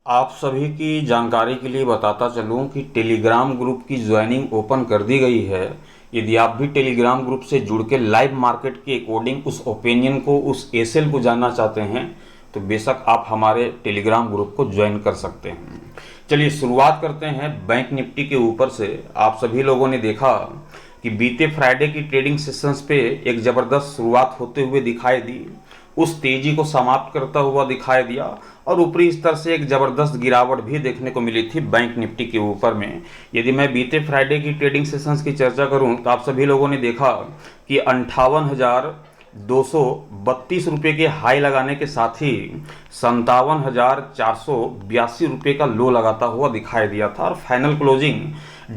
आप सभी की जानकारी के लिए बताता चलूं कि टेलीग्राम ग्रुप की ज्वाइनिंग ओपन कर दी गई है। यदि आप भी टेलीग्राम ग्रुप से जुड़ के लाइव मार्केट के अकॉर्डिंग उस ओपिनियन को, उस एसेल को जानना चाहते हैं तो बेशक आप हमारे टेलीग्राम ग्रुप को ज्वाइन कर सकते हैं। चलिए शुरुआत करते हैं बैंक निफ्टी के ऊपर से। आप सभी लोगों ने देखा कि बीते फ्राइडे की ट्रेडिंग सेशंस पे एक ज़बरदस्त शुरुआत होते हुए दिखाई दी, उस तेजी को समाप्त करता हुआ दिखाई दिया और ऊपरी स्तर से एक ज़बरदस्त गिरावट भी देखने को मिली थी बैंक निफ्टी के ऊपर में। यदि मैं बीते फ्राइडे की ट्रेडिंग सेशंस की चर्चा करूं तो आप सभी लोगों ने देखा कि 58,232 रुपये के हाई लगाने के साथ ही 57,482 रुपये का लो लगाता हुआ दिखाई दिया था और फाइनल क्लोजिंग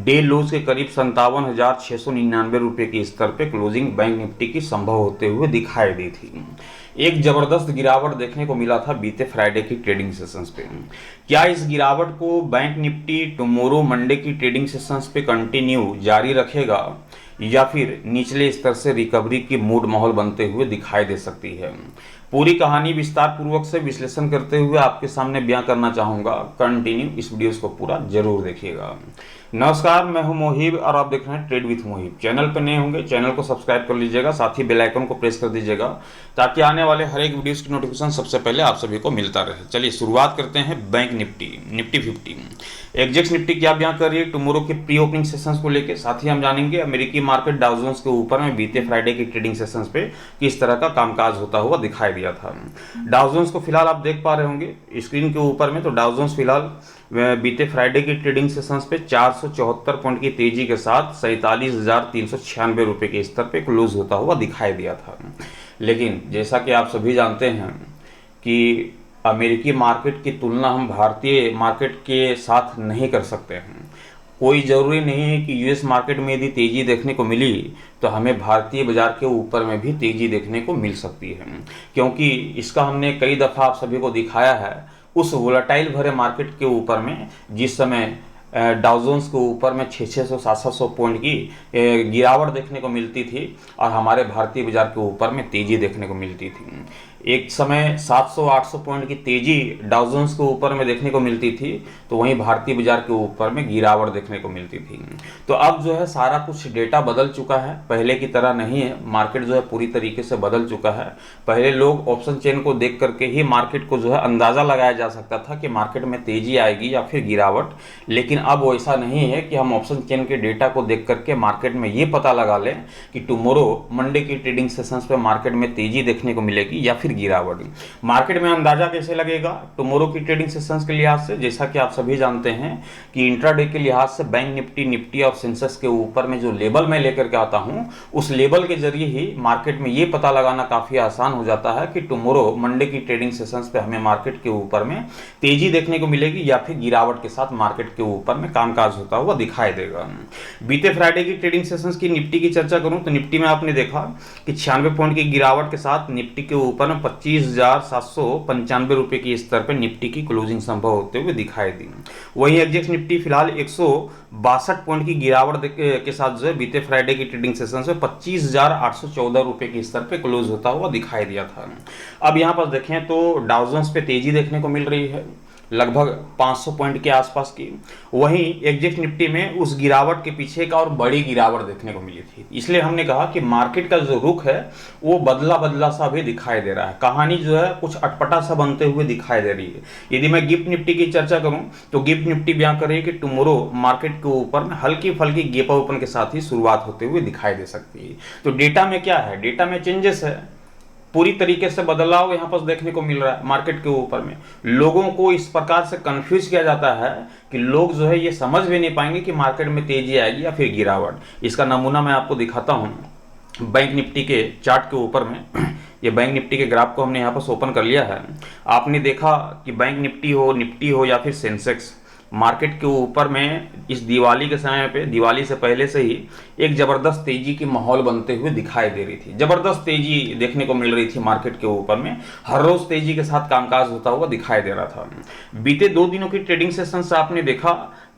डे लोज के करीब 57,699 रुपये के स्तर पे क्लोजिंग बैंक निफ्टी की संभव होते हुए दिखाई दी थी। एक जबरदस्त गिरावट देखने को मिला था बीते फ्राइडे की ट्रेडिंग सेशंस पे। क्या इस गिरावट को बैंक निफ्टी टुमारो मंडे की ट्रेडिंग सेशंस पे कंटिन्यू जारी रखेगा या फिर निचले स्तर से रिकवरी की मूड माहौल बनते हुए दिखाई दे सकती है? पूरी कहानी विस्तार पूर्वक से विश्लेषण करते हुए आपके सामने बयां करना चाहूंगा। कंटिन्यू इस वीडियोस को पूरा जरूर देखिएगा। नमस्कार, मैं हूं मोहिब और आप देख रहे हैं ट्रेड विथ मोहिब। चैनल पर नए होंगे चैनल को सब्सक्राइब कर लीजिएगा, साथ ही बेल आइकन को प्रेस कर दीजिएगा ताकि आने वाले हर एक वीडियोस की नोटिफिकेशन सबसे पहले आप सभी को मिलता रहे। चलिए शुरुआत करते हैं बैंक निफ्टी 50। एग्जेक्स निफ्टी क्या बयां कर रही है टुमारो के प्री ओपनिंग सेशंस को लेकर, साथ ही हम जानेंगे अमेरिकी मार्केट डाउ जोन्स के ऊपर में बीते फ्राइडे की ट्रेडिंग सेशंस पे किस तरह का कामकाज होता हुआ दिखाई दिया था। डाउ जोन्स को फिलहाल आप देख पा रहे होंगे स्क्रीन के ऊपर में, तो डाउ जोन्स फिलहाल बीते फ्राइडे की ट्रेडिंग सेशंस पे 474 पॉइंट की तेजी के साथ 47,396 रुपये के स्तर पे क्लोज होता हुआ दिखाई दिया था। लेकिन जैसा कि आप सभी जानते हैं कि अमेरिकी मार्केट की तुलना हम भारतीय मार्केट के साथ नहीं कर सकते हैं। कोई ज़रूरी नहीं है कि यूएस मार्केट में यदि तेज़ी देखने को मिली तो हमें भारतीय बाजार के ऊपर में भी तेज़ी देखने को मिल सकती है, क्योंकि इसका हमने कई दफ़ा आप सभी को दिखाया है। उस वोलेटाइल भरे मार्केट के ऊपर में जिस समय डाउ जोन्स के ऊपर में 600-700 पॉइंट की गिरावट देखने को मिलती थी और हमारे भारतीय बाजार के ऊपर में तेज़ी देखने को मिलती थी। एक समय 700-800 पॉइंट की तेज़ी डाउ जोन्स के ऊपर में देखने को मिलती थी, तो वहीं भारतीय बाजार के ऊपर में गिरावट देखने को मिलती थी। तो अब जो है सारा कुछ डेटा बदल चुका है, पहले की तरह नहीं है। मार्केट जो है पूरी तरीके से बदल चुका है। पहले लोग ऑप्शन चेन को देख करके ही मार्केट को जो है अंदाज़ा लगाया जा सकता था कि मार्केट में तेज़ी आएगी या फिर गिरावट, लेकिन अब वैसा नहीं है कि हम ऑप्शन चेन के डेटा को देख करके मार्केट में ये पता लगा लें कि टुमारो मंडे की ट्रेडिंग सेशंस पे मार्केट में तेज़ी देखने को मिलेगी या फिर गिरावट। मार्केट में अंदाजा कैसे लगेगा टुमारो की ट्रेडिंग सेशंस के लिहाज से? जैसा कि आप सभी जानते हैं कि इंट्राडे के लिहाज से बैंक निफ्टी और सेंसेक्स के ऊपर में जो लेबल मैं लेकर के आता हूं, उस लेबल के जरिए ही मार्केट में ये पता लगाना काफी आसान हो जाता है कि टुमारो मंडे की ट्रेडिंग सेशंस पे हमें मार्केट के ऊपर में तेजी देखने को मिलेगी या फिर गिरावट के साथ मार्केट के ऊपर में कामकाज होता हुआ दिखाई देगा। बीते फ्राइडे की ट्रेडिंग सेशंस की निफ्टी की चर्चा करूं तो निफ्टी में आपने देखा कि 96 पॉइंट की गिरावट के साथ निफ्टी के ऊपर में 25,795 रुपये के स्तर पर निफ्टी की क्लोजिंग संभव होते हुए दिखाई दी। वहीं एग्जेक्स निफ्टी फिलहाल 162 पॉइंट की गिरावट के साथ जो है बीते फ्राइडे की ट्रेडिंग सेशन में 25,814 रुपये के स्तर पर क्लोज होता हुआ दिखाई दिया था। अब यहाँ पर देखें तो डाउ जोन्स पे तेजी देखने को मिल रही है लगभग 500 पॉइंट के आसपास की। वहीं एग्जेक्ट निफ्टी में उस गिरावट के पीछे एक और बड़ी गिरावट देखने को मिली थी, इसलिए हमने कहा कि मार्केट का जो रुख है वो बदला बदला सा भी दिखाई दे रहा है। कहानी जो है कुछ अटपटा सा बनते हुए दिखाई दे रही है। यदि मैं गिफ्ट निफ्टी की चर्चा करूं तो गिफ्ट निफ्टी बयां कर रही है कि टुमारो मार्केट के ऊपर में हल्की फल्की गैप ओपन के साथ ही शुरुआत होते हुए दिखाई दे सकती है। तो डेटा में क्या है, डेटा में चेंजेस है, पूरी तरीके से बदलाव यहाँ पर देखने को मिल रहा है। मार्केट के ऊपर में लोगों को इस प्रकार से कंफ्यूज किया जाता है कि लोग जो है ये समझ भी नहीं पाएंगे कि मार्केट में तेजी आएगी या फिर गिरावट। इसका नमूना मैं आपको दिखाता हूँ बैंक निफ्टी के चार्ट के ऊपर में। ये बैंक निफ्टी के ग्राफ को हमने यहाँ पर ओपन कर लिया है। आपने देखा कि बैंक निफ्टी हो या फिर सेंसेक्स, मार्केट के ऊपर में इस दिवाली के समय पे, दिवाली से पहले से ही एक ज़बरदस्त तेजी की माहौल बनते हुए दिखाई दे रही थी। ज़बरदस्त तेजी देखने को मिल रही थी मार्केट के ऊपर में, हर रोज़ तेजी के साथ कामकाज होता हुआ दिखाई दे रहा था। बीते 2 दिनों की ट्रेडिंग सेशन से आपने देखा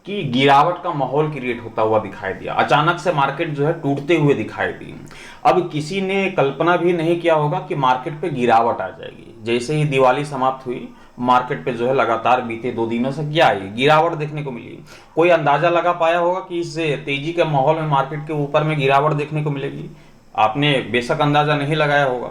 कि गिरावट का माहौल क्रिएट होता हुआ दिखाई दिया। अचानक से मार्केट जो है टूटते हुए दिखाई दी। अब किसी ने कल्पना भी नहीं किया होगा कि मार्केट पे गिरावट आ जाएगी। जैसे ही दिवाली समाप्त हुई मार्केट पे जो है लगातार बीते 2 दिनों से क्या आई, गिरावट देखने को मिली। कोई अंदाजा लगा पाया होगा कि इस तेजी के माहौल में मार्केट के ऊपर में गिरावट देखने को मिलेगी? आपने बेशक अंदाजा नहीं लगाया होगा।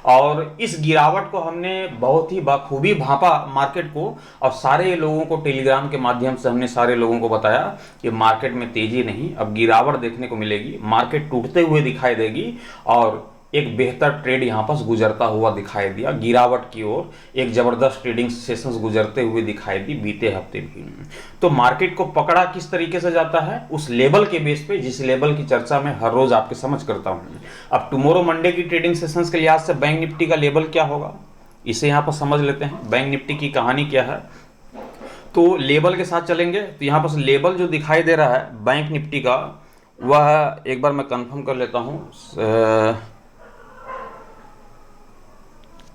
और इस गिरावट को हमने बहुत ही बखूबी भांपा मार्केट को, और सारे लोगों को टेलीग्राम के माध्यम से हमने सारे लोगों को बताया कि मार्केट में तेजी नहीं, अब गिरावट देखने को मिलेगी, मार्केट टूटते हुए दिखाई देगी और एक बेहतर ट्रेड यहाँ पर गुजरता हुआ दिखाई दिया गिरावट की ओर। एक जबरदस्त ट्रेडिंग सेशंस गुजरते हुए दिखाई दी बीते हफ्ते भी। तो मार्केट को पकड़ा किस तरीके से जाता है, उस लेवल के बेस पे जिस लेवल की चर्चा मैं हर रोज आपके समझ करता हूँ। अब टुमारो मंडे की ट्रेडिंग सेशंस के लिहाज से बैंक निफ्टी का लेवल क्या होगा, इसे यहाँ पर समझ लेते हैं। बैंक निफ्टी की कहानी क्या है, तो लेवल के साथ चलेंगे। तो यहाँ पर लेवल जो दिखाई दे रहा है बैंक निफ्टी का, वह एक बार मैं कंफर्म कर लेता हूँ,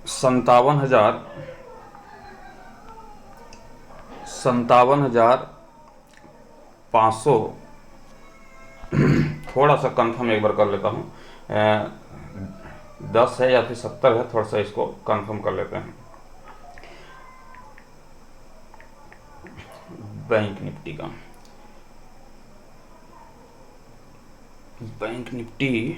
57,500 थोड़ा सा कंफर्म एक बार कर लेता हूँ, 10 है या फिर 70 है, थोड़ा सा इसको कंफर्म कर लेते हैं। बैंक निफ्टी का, बैंक निफ्टी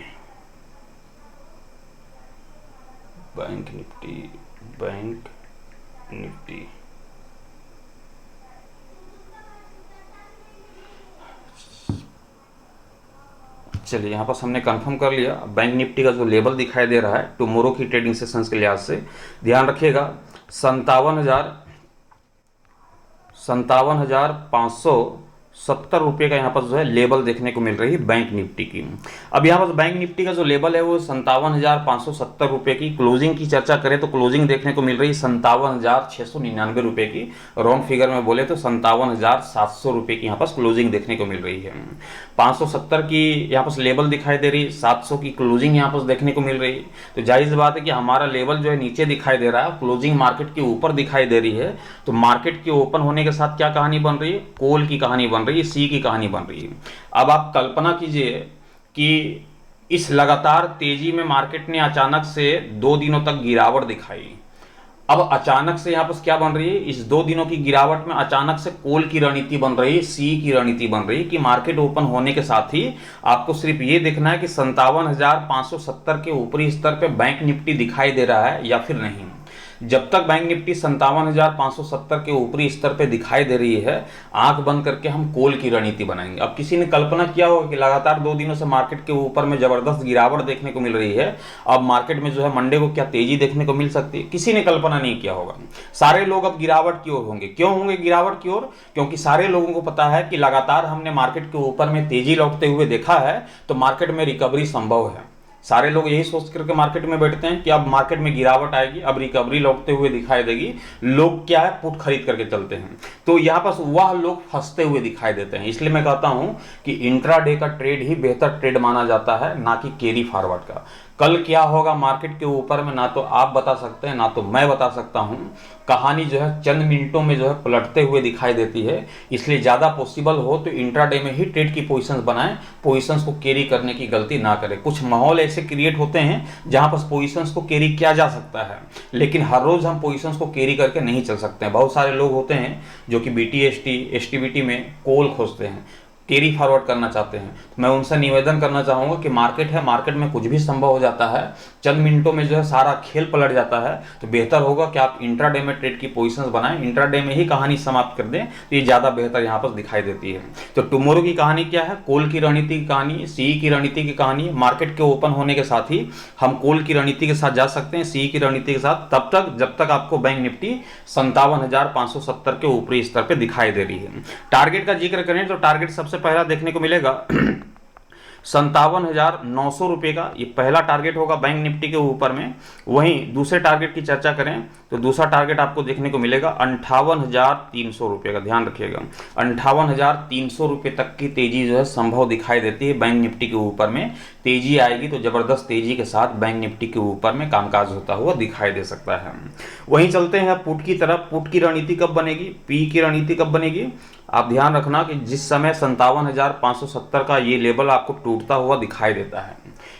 चलिए यहाँ पर हमने कंफर्म कर लिया। बैंक निफ्टी का जो लेवल दिखाई दे रहा है टुमारो की ट्रेडिंग सेशंस के लिहाज से, ध्यान रखिएगा 57,570 रुपये का यहाँ पर जो है लेवल देखने को मिल रही है बैंक निफ्टी की। अब यहाँ पर बैंक निफ्टी का जो लेवल है वो 57,570 रुपये की। क्लोजिंग की चर्चा करें तो क्लोजिंग देखने को मिल रही है 57,699 रुपये की। राउंड फिगर में बोले तो 57,700 रुपये की यहाँ पर क्लोजिंग देखने को मिल रही है। 570 की यहाँ पर लेवल दिखाई दे रही है, 700 की क्लोजिंग यहाँ पर देखने को मिल रही है। तो जाहिर बात है कि हमारा लेवल जो है नीचे दिखाई दे रहा है, क्लोजिंग मार्केट के ऊपर दिखाई दे रही है। तो मार्केट के ओपन होने के साथ क्या कहानी बन रही है, कॉल की कहानी बन रही है, सी की कहानी बन रही है। अब आप कल्पना कीजिए कि इस लगातार तेजी में मार्केट ने अचानक से 2 दिनों तक गिरावट दिखाई। अब अचानक से यहाँ पर क्या बन रही है, इस 2 दिनों की गिरावट में अचानक से कॉल की रणनीति बन रही है, सी की रणनीति बन रही है कि मार्केट ओपन होने के साथ ही आपको सिर्फ ये देखना है कि 57,570 के ऊपरी स्तर पे बैंक निफ्टी दिखाई दे रहा है या फिर नहीं। जब तक बैंक निफ्टी 57,570 के ऊपरी स्तर पे दिखाई दे रही है, आंख बंद करके हम कॉल की रणनीति बनाएंगे। अब किसी ने कल्पना किया होगा कि लगातार 2 दिनों से मार्केट के ऊपर में जबरदस्त गिरावट देखने को मिल रही है, अब मार्केट में जो है मंडे को क्या तेजी देखने को मिल सकती है, किसी ने कल्पना नहीं किया होगा। सारे लोग अब गिरावट की ओर होंगे। क्यों होंगे गिरावट की ओर, क्योंकि सारे लोगों को पता है कि लगातार हमने मार्केट के ऊपर में तेजी लौटते हुए देखा है, तो मार्केट में रिकवरी संभव है। सारे लोग यही सोच करके मार्केट में बैठते हैं कि अब मार्केट में गिरावट आएगी, अब रिकवरी लौटते हुए दिखाई देगी। लोग क्या है, पुट खरीद करके चलते हैं। तो यहाँ पर वह लोग फंसते हुए दिखाई देते हैं। इसलिए मैं कहता हूं कि इंट्राडे का ट्रेड ही बेहतर ट्रेड माना जाता है, ना कि कैरी फॉरवर्ड का। कल क्या होगा मार्केट के ऊपर में ना तो आप बता सकते हैं, ना तो मैं बता सकता हूं। कहानी जो है चंद मिनटों में जो है पलटते हुए दिखाई देती है। इसलिए ज़्यादा पॉसिबल हो तो इंट्राडे में ही ट्रेड की पोजीशंस बनाएं, पोजीशंस को कैरी करने की गलती ना करें। कुछ माहौल ऐसे क्रिएट होते हैं जहां पर पोजीशंस को कैरी किया जा सकता है, लेकिन हर रोज हम पोजीशंस को कैरी करके नहीं चल सकते हैं। बहुत सारे लोग होते हैं जो कि BTST STBT में कॉल खोजते हैं, कैरी फॉरवर्ड करना चाहते हैं। तो मैं उनसे निवेदन करना चाहूँगा कि मार्केट है, मार्केट में कुछ भी संभव हो जाता है। चंद मिनटों में जो है सारा खेल पलट जाता है। तो बेहतर होगा कि आप इंट्राडे में ट्रेड की पोजीशंस बनाएं, इंट्राडे में ही कहानी समाप्त कर दें, तो ये ज़्यादा बेहतर यहाँ पर दिखाई देती है। तो टुमारो की कहानी क्या है, कॉल की रणनीति की कहानी, सी की रणनीति की कहानी। मार्केट के ओपन होने के साथ ही हम कॉल की रणनीति के साथ जा सकते हैं, सी की रणनीति के साथ, तब तक जब तक आपको बैंक निफ्टी 57,570 के ऊपरी स्तर पर दिखाई दे रही है। टारगेट का जिक्र करें तो टारगेट सबसे पहला देखने को मिलेगा 57,900 रुपये का, ये पहला टारगेट होगा बैंक निफ्टी के ऊपर में। वहीं दूसरे टारगेट की चर्चा करें तो दूसरा टारगेट आपको देखने को मिलेगा 58,300 रुपये का। ध्यान रखिएगा 58,300 रुपये तक की तेजी जो है संभव दिखाई देती है बैंक निफ्टी के ऊपर में। तेजी आएगी तो जबरदस्त तेजी के साथ बैंक निफ्टी के ऊपर में कामकाज होता हुआ दिखाई दे सकता है। वहीं चलते हैं पुट की तरफ। पुट की रणनीति कब बनेगी, पी की रणनीति कब बनेगी, आप ध्यान रखना कि जिस समय 57,570 का ये लेवल आपको टूटता हुआ दिखाई देता है,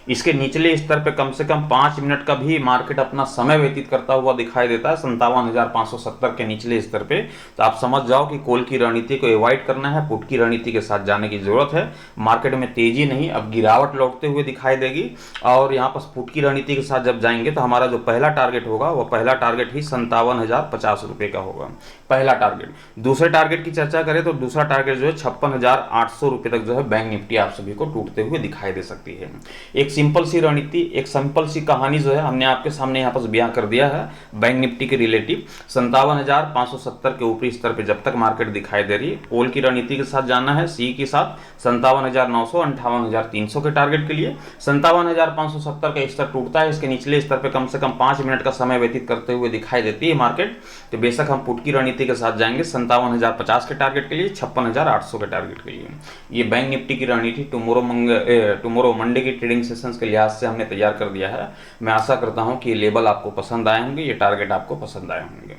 इसके निचले स्तर पे कम से कम 5 मिनट का भी मार्केट अपना समय व्यतीत करता हुआ दिखाई देता है 57,570 के निचले स्तर पे, तो आप समझ जाओ कि कॉल की रणनीति को अवॉइड करना है, पुट की रणनीति के साथ जाने की जरूरत है। मार्केट में तेजी नहीं, अब गिरावट लौटते हुए दिखाई देगी, और यहाँ पर पुट की रणनीति के साथ जब जाएंगे तो हमारा जो पहला टारगेट होगा वो पहला टारगेट ही 57,050 रुपये का होगा, पहला टारगेट। दूसरे टारगेट की चर्चा करें तो दूसरा टारगेट जो है 56,800 रुपये तक जो है बैंक निफ्टी आप सभी को टूटते हुए दिखाई दे सकती है। एक सिंपल सी रणनीति, एक सिंपल सी कहानी जो है हमने आपके सामने यहाँ पर बयां कर दिया है बैंक निफ्टी के रिलेटिव। 57,570 के ऊपरी स्तर पे जब तक मार्केट दिखाई दे रही है, कॉल की रणनीति के साथ जाना है, सी के साथ 57,900 58,300 के टारगेट के लिए। 57,570 का स्तर टूटता है, इसके निचले स्तर पे कम से कम 5 मिनट का समय व्यतीत करते हुए दिखाई देती है मार्केट, तो बेशक हम पुट की रणनीति के साथ जाएंगे 57,050 के टारगेट के लिए, 56,800 के टारगेट के लिए। ये बैंक निफ्टी की रणनीति टुमारो मंडे की ट्रेडिंग सेशंस के लिहाज से हमने तैयार कर दिया है। मैं आशा करता हूं कि ये लेवल आपको पसंद आए होंगे, ये टारगेट आपको पसंद आए होंगे।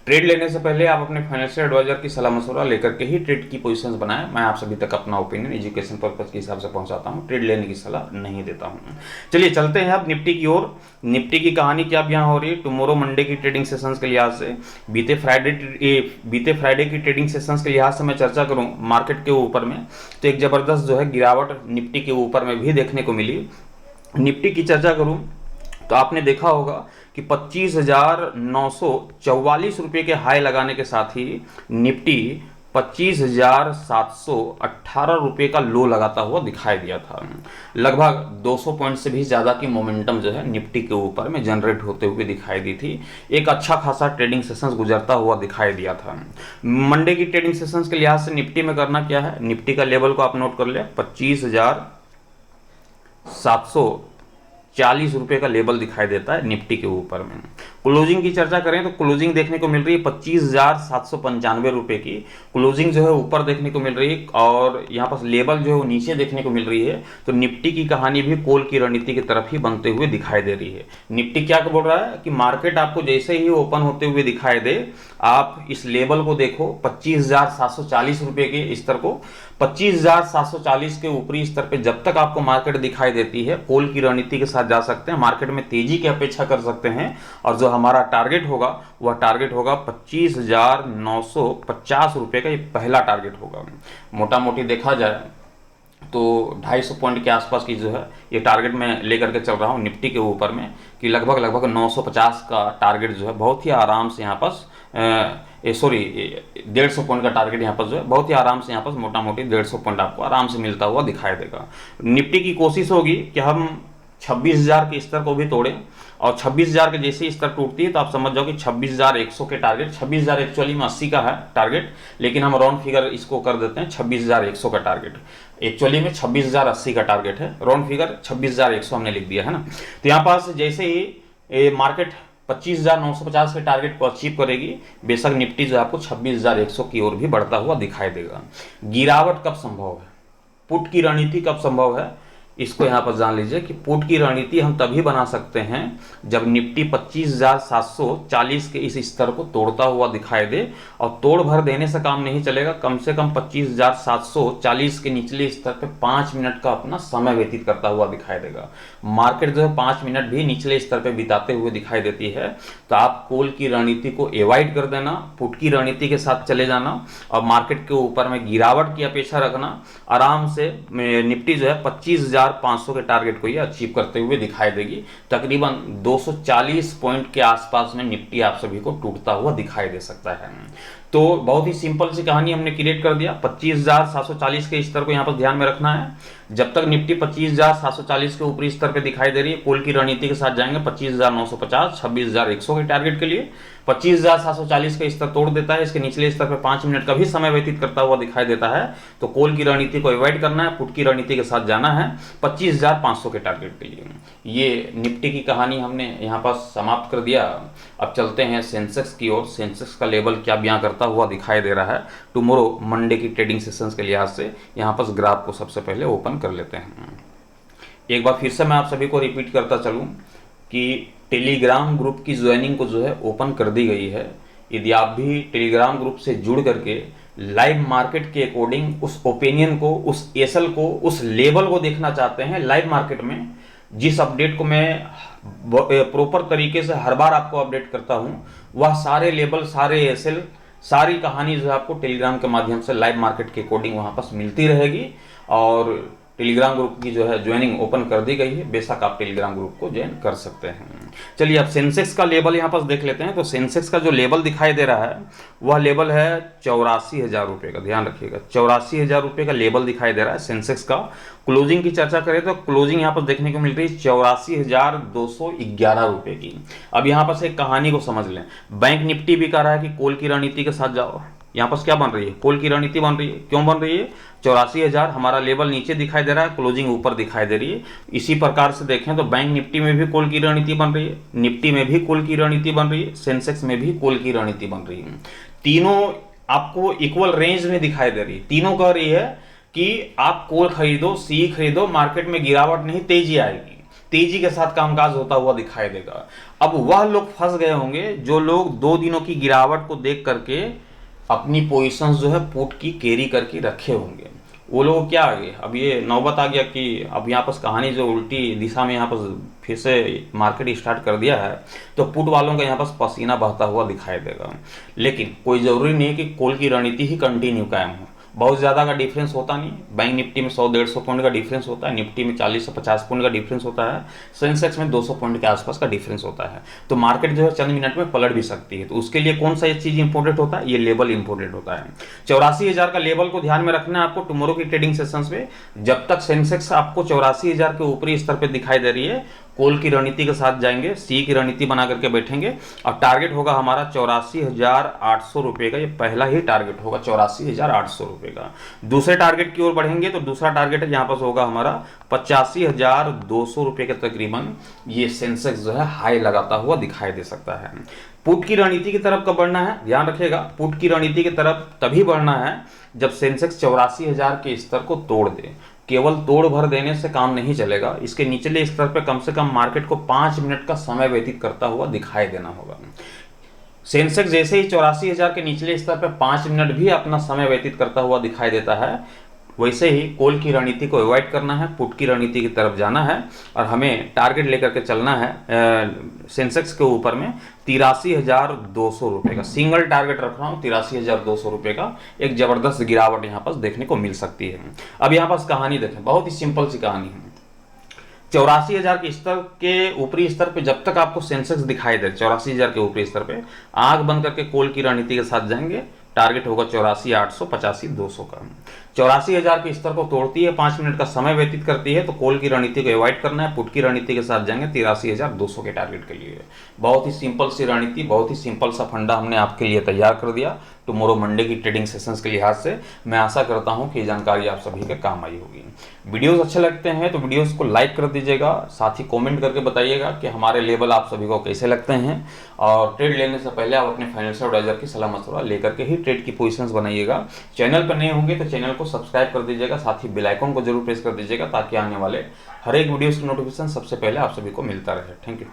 ट्रेड लेने से पहले आप अपने फाइनेंशियल एडवाइजर की सलाह मशवरा लेकर के ही ट्रेड की पोजीशंस बनाएं। मैं आप सभी तक अपना ओपिनियन एजुकेशन पर्पज के हिसाब से पहुंचाता हूं, ट्रेड लेने की सलाह नहीं देता हूं। चलिए चलते हैं अब निफ्टी की ओर। निफ्टी की कहानी क्या अब यहाँ हो रही है टुमारो मंडे की ट्रेडिंग सेशंस के लिहाज से। बीते फ्राइडे की ट्रेडिंग सेशंस के लिहाज से मैं चर्चा करूं मार्केट के ऊपर में, तो एक जबरदस्त जो है गिरावट निफ्टी के ऊपर में भी देखने को मिली। निफ्टी की चर्चा करूं तो आपने देखा होगा कि 25,944 रुपये के हाई लगाने के साथ ही निफ्टी 25,718 रुपये का लो लगाता हुआ दिखाई दिया था। लगभग 200 पॉइंट से भी ज़्यादा की मोमेंटम जो है निफ्टी के ऊपर में जनरेट होते हुए दिखाई दी थी। एक अच्छा खासा ट्रेडिंग सेशंस गुजरता हुआ दिखाई दिया था। मंडे की ट्रेडिंग सेशंस के लिहाज से निफ्टी में करना क्या है, निफ्टी का लेवल को आप नोट कर ले, 25,740 रुपये का लेवल दिखाई देता है निफ्टी के ऊपर में। क्लोजिंग की चर्चा करें तो क्लोजिंग देखने को मिल रही है 25,795 रुपये की क्लोजिंग जो है ऊपर देखने को मिल रही है, और यहाँ पर लेवल जो है वो नीचे देखने को मिल रही है। तो निफ्टी की कहानी भी कॉल की रणनीति की तरफ ही बनते हुए दिखाई दे रही है। निफ्टी क्या बोल रहा है कि मार्केट आपको जैसे ही ओपन होते हुए दिखाई दे, आप इस लेवल को देखो 25,740 रुपये के स्तर को, 25,740 के ऊपरी स्तर पे जब तक आपको मार्केट दिखाई देती है, कॉल की रणनीति के साथ जा सकते हैं, मार्केट में तेजी की अपेक्षा कर सकते हैं, और जो हमारा टारगेट होगा वह टारगेट होगा 25,950 रुपये का, ये पहला टारगेट होगा। मोटा मोटी देखा जाए तो 250 पॉइंट के आसपास की जो है ये टारगेट मैं लेकर के चल रहा हूँ निफ्टी के ऊपर में, कि लगभग 950 का टारगेट जो है बहुत ही आराम से यहाँ पर 150 पॉइंट का टारगेट यहाँ पर जो है बहुत ही आराम से यहाँ पर मोटा मोटी 150 पॉइंट आपको आराम से मिलता हुआ दिखाई देगा। निफ्टी की कोशिश होगी कि हम 26,000 के स्तर को भी तोड़ें, और 26,000 के जैसे ही स्तर टूटती है तो आप समझ जाओ कि 26,100 के टारगेट, 26,000 एक्चुअली में 80 का है टारगेट, लेकिन हम राउंड फिगर इसको कर देते हैं 26,100 का टारगेट। एक्चुअली में 26,080 का टारगेट है, राउंड फिगर 26,100 हमने लिख दिया है ना। तो यहाँ पास जैसे ही मार्केट 25,950 के टारगेट को अचीव करेगी, बेशक निफ्टी जो है आपको 26,100 की ओर भी बढ़ता हुआ दिखाई देगा। गिरावट कब संभव है, पुट की रणनीति कब संभव है, इसको यहाँ पर जान लीजिए कि पुट की रणनीति हम तभी बना सकते हैं जब निफ्टी 25,740 के इस स्तर को तोड़ता हुआ दिखाई दे, और तोड़ भर देने से काम नहीं चलेगा, कम से कम 25,740 के निचले स्तर पे 5 मिनट का अपना समय व्यतीत करता हुआ दिखाई देगा। मार्केट जो है 5 मिनट भी निचले स्तर पे बिताते हुए दिखाई देती है, तो आप कॉल की रणनीति को अवॉइड कर देना, पुट की रणनीति के साथ चले जाना, और मार्केट के ऊपर में गिरावट की अपेक्षा रखना। आराम से निफ्टी जो है 25,500 के टारगेट को ये अचीव करते हुए दिखाई देगी। तकरीबन 240 पॉइंट के आसपास में निफ्टी आप सभी को टूटता हुआ दिखाई दे सकता है। तो बहुत ही सिंपल सी कहानी हमने क्रिएट कर दिया। 25,740 के स्तर को यहाँ पर ध्यान में रखना है। जब तक निफ्टी 25,740 के ऊपरी स्तर पे दिखाई दे रही है, कॉल की रणनीति के साथ जाएंगे 25,950 26,100 के टारगेट के लिए। 25,740 का स्तर तोड़ देता है, इसके निचले स्तर पे 5 मिनट का भी समय व्यतीत करता हुआ दिखाई देता है, तो कॉल की रणनीति को अवॉइड करना है, पुट की रणनीति के साथ जाना है 25,500 के टारगेट के लिए। ये निफ्टी की कहानी हमने यहाँ पर समाप्त कर दिया। अब चलते हैं सेंसेक्स की ओर। सेंसेक्स का लेवल क्या बयां करता हुआ दिखाई दे रहा है टुमारो मंडे की ट्रेडिंग सेशंस के लिहाज से। यहाँ पर ग्राफ को सबसे पहले ओपन कर लेते हैं। एक बार फिर से मैं आप सभी को रिपीट करता चलूं कि टेलीग्राम ग्रुप की ज्वाइनिंग को जो है ओपन कर दी गई है। यदि आप भी टेलीग्राम ग्रुप से जुड़ करके लाइव मार्केट के अकॉर्डिंग उस ओपिनियन को, उस एसल को, उस लेवल को देखना चाहते हैं लाइव मार्केट में, जिस अपडेट को मैं प्रॉपर तरीके से हर बार आपको अपडेट करता हूं, वह सारे लेवल, सारे एसल, सारी कहानी जो है आपको टेलीग्राम के माध्यम से लाइव मार्केट के अकॉर्डिंग वहां पर मिलती रहेगी। और टेलीग्राम ग्रुप की जो है ज्वाइनिंग ओपन कर दी गई है, बेशक आप टेलीग्राम ग्रुप को ज्वाइन कर सकते हैं। चलिए अब सेंसेक्स का लेवल यहाँ पर देख लेते हैं। तो सेंसेक्स का जो लेवल दिखाई दे रहा है वह लेवल है 84,000 रुपये का, ध्यान रखिएगा 84,000 रुपये का लेवल दिखाई दे रहा है सेंसेक्स का। क्लोजिंग की चर्चा करें तो क्लोजिंग यहाँ पर देखने को मिल रही है 84,211 रुपये की। अब यहाँ पर से एक कहानी को समझ लें, बैंक निफ्टी भी कह रहा है कि कॉल की रणनीति के साथ जाओ। यहाँ पर क्या बन रही है, कॉल की रणनीति बन रही है। क्यों बन रही है, 84,000 हमारा लेवल नीचे दिखाई दे रहा है, क्लोजिंग ऊपर दिखाई दे रही है। इसी प्रकार से देखें तो बैंक निफ्टी में भी कॉल की रणनीति बन रही है, निफ्टी में भी कॉल की रणनीति बन रही है, सेंसेक्स में भी कॉल की रणनीति बन रही है। तीनों आपको इक्वल रेंज में दिखाई दे रही है। तीनों कह रही है कि आप कॉल खरीदो, सी खरीदो, मार्केट में गिरावट नहीं, तेजी आएगी, तेजी के साथ कामकाज होता हुआ दिखाई देगा। अब वह लोग फंस गए होंगे जो लोग 2 दिनों की गिरावट को देख करके अपनी पोजीशंस जो है पुट की कैरी करके रखे होंगे, वो लोग क्या आ गए। अब ये नौबत आ गया कि अब यहाँ पर कहानी जो उल्टी दिशा में यहाँ पर फिर से मार्केट स्टार्ट कर दिया है, तो पुट वालों का यहाँ पर पसीना बहता हुआ दिखाई देगा। लेकिन कोई ज़रूरी नहीं है कि कॉल की रणनीति ही कंटिन्यू कायम हो। बहुत ज़्यादा का डिफरेंस होता नहीं, बैंक निफ्टी में 100-150 पॉइंट का डिफरेंस होता है, निफ्टी में 40 से 50 पॉइंट का डिफरेंस होता है, सेंसेक्स में 200 पॉइंट के आसपास का डिफरेंस होता है। तो मार्केट जो है चंद मिनट में पलट भी सकती है। तो उसके लिए कौन सा ये चीज़ इंपॉर्टेंट होता है, ये लेवल इंपॉर्टेंट होता है। 84,000 का लेवल को ध्यान में रखना है आपको टुमारो की ट्रेडिंग सेशंस में। जब तक सेंसेक्स आपको 84,000 के ऊपरी स्तर पर दिखाई दे रही है, कॉल की रणनीति के साथ जाएंगे, सी की रणनीति बना करके बैठेंगे और टारगेट होगा हमारा 84,800 रुपये का। ये पहला ही टारगेट होगा 84,800 रुपये का। दूसरे टारगेट की ओर बढ़ेंगे तो दूसरा टारगेट है यहाँ पर होगा हमारा 85,200 रुपये के तकरीबन। ये सेंसेक्स जो है हाई लगाता हुआ दिखाई दे सकता है। पुट की रणनीति की तरफ कब बढ़ना है, ध्यान रखिएगा, पुट की रणनीति की तरफ तभी बढ़ना है जब सेंसेक्स 84,000 के स्तर को तोड़ दे। केवल तोड़ भर देने से काम नहीं चलेगा, इसके निचले स्तर पर कम से कम मार्केट को 5 मिनट का समय व्यतीत करता हुआ दिखाई देना होगा। सेंसेक्स जैसे ही 84,000 के निचले स्तर पर 5 मिनट भी अपना समय व्यतीत करता हुआ दिखाई देता है, वैसे ही कॉल की रणनीति को अवॉइड करना है, पुट की रणनीति की तरफ जाना है और हमें टारगेट लेकर के चलना है सेंसेक्स के ऊपर में 83,200 रुपये का सिंगल टारगेट रख रहा हूँ। 83,200 रुपये का एक जबरदस्त गिरावट यहाँ पर देखने को मिल सकती है। अब यहाँ पर कहानी देखें, बहुत ही सिंपल सी कहानी है। 84,000 के स्तर के ऊपरी स्तर पे जब तक आपको सेंसेक्स दिखाई दे, 84,000 के ऊपरी स्तर पे आंख बंद करके कॉल की रणनीति के साथ जाएंगे, टारगेट होगा 84,800, 85,200 का। 84,000 के स्तर को तोड़ती है, 5 मिनट का समय व्यतीत करती है, तो कॉल की रणनीति को अवॉइड करना है, पुट की रणनीति के साथ जाएंगे 83,200 के टारगेट के लिए। बहुत ही सिंपल सी रणनीति, बहुत ही सिंपल सा फंडा हमने आपके लिए तैयार कर दिया टुमारो मंडे की ट्रेडिंग सेशंस के लिहाज से। मैं आशा करता हूं कि ये जानकारी आप सभी के काम आई होगी। वीडियोस अच्छे लगते हैं तो वीडियोस को लाइक कर दीजिएगा, साथ ही कमेंट करके बताइएगा कि हमारे लेवल आप सभी को कैसे लगते हैं। और ट्रेड लेने से पहले आप अपने फाइनेंशियल एडवाइजर की सलाह मशवरा लेकर के ही ट्रेड की पोजीशंस बनाइएगा। चैनल पर नए होंगे तो चैनल को सब्सक्राइब कर दीजिएगा, साथ ही बेल आइकन को जरूर प्रेस कर दीजिएगा ताकि आने वाले हर एक वीडियोस की नोटिफिकेशन सबसे पहले आप सभी को मिलता रहे। Thank you.